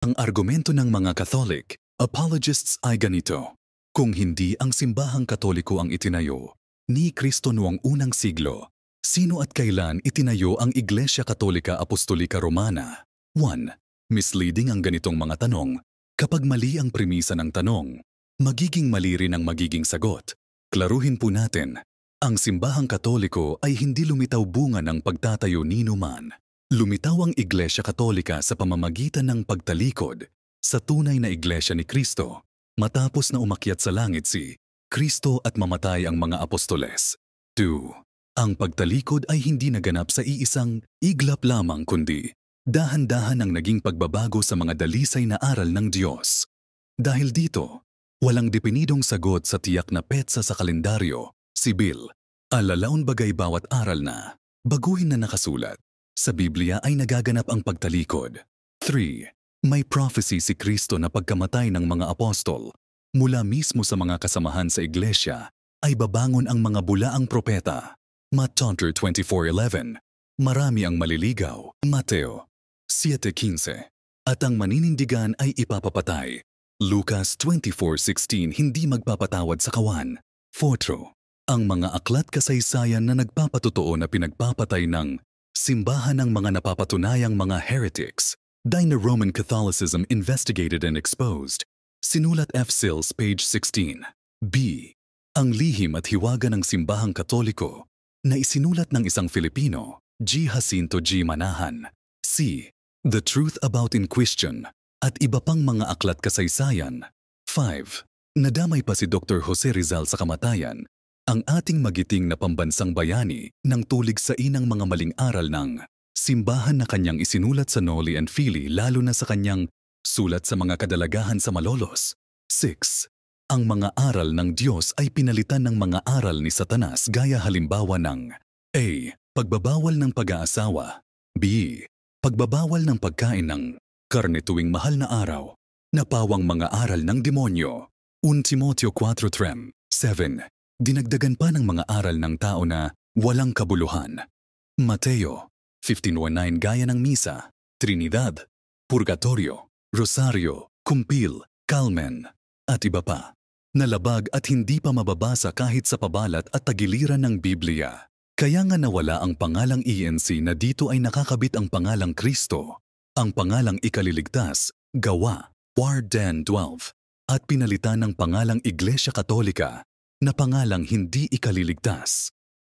Ang argumento ng mga Catholic apologists ay ganito: kung hindi ang simbahang Katoliko ang itinayo ni Kristo noong unang siglo, sino at kailan itinayo ang Iglesia Katolika Apostolika Romana? 1. Misleading ang ganitong mga tanong. Kapag mali ang premisa ng tanong, magiging mali rin ang magiging sagot. Klaruhin po natin, ang simbahang Katoliko ay hindi lumitaw bunga ng pagtatayo nino man. Lumitaw ang Iglesia Katolika sa pamamagitan ng pagtalikod sa tunay na Iglesia ni Kristo matapos na umakyat sa langit si Kristo at mamatay ang mga apostoles. 2. Ang pagtalikod ay hindi naganap sa iisang iglap lamang kundi dahan-dahan ang naging pagbabago sa mga dalisay na aral ng Diyos. Dahil dito, walang definidong sagot sa tiyak na petsa sa kalendaryo, sibil, alalaon bagay bawat aral na baguhin na nakasulat. Sa Biblia ay nagaganap ang pagtalikod. 3. May prophecy si Kristo na pagkamatay ng mga apostol, mula mismo sa mga kasamahan sa iglesia, ay babangon ang mga bulaang propeta. Matthew 24:11. Marami ang maliligaw. Mateo 7:15. At ang maninindigan ay ipapapatay. Lucas 24:16. Hindi magpapatawad sa kawan. 4. Ang mga aklat kasaysayan na nagpapatotoo na pinagpapatay ng simbahan ng mga napapatunayang mga heretics, na Roman Catholicism investigated and exposed. Sinulat F. Sills, page 16. B. Ang lihim at hiwaga ng simbahang Katoliko na isinulat ng isang Filipino, G. Jacinto G. Manahan. C. The Truth About Inquisition at iba pang mga aklat kasaysayan. 5. Nadamay pa si Dr. Jose Rizal sa kamatayan, ang ating magiting na pambansang bayani ng tulig sa inang mga maling aral ng simbahan na kanyang isinulat sa Noli and Fili, lalo na sa kanyang sulat sa mga kadalagahan sa Malolos. 6. Ang mga aral ng Diyos ay pinalitan ng mga aral ni Satanas, gaya halimbawa ng A. Pagbabawal ng pag-aasawa. B. Pagbabawal ng pagkain ng karne tuwing mahal na araw. Napawang mga aral ng demonyo. 1 Timoteo 4:3. 7. Dinagdagan pa ng mga aral ng tao na walang kabuluhan. Mateo 15:19, gaya ng misa, Trinidad, Purgatorio, Rosario, Kumpil, Carmen, at iba pa. Nalabag at hindi pa mababasa kahit sa pabalat at tagiliran ng Biblia. Kaya nga nawala ang pangalang ENC na dito ay nakakabit ang pangalang Kristo, ang pangalang ikaliligtas, gawa, Warden 12, at pinalitan ng pangalang Iglesia Katolika na pangalang hindi ikaliligtas.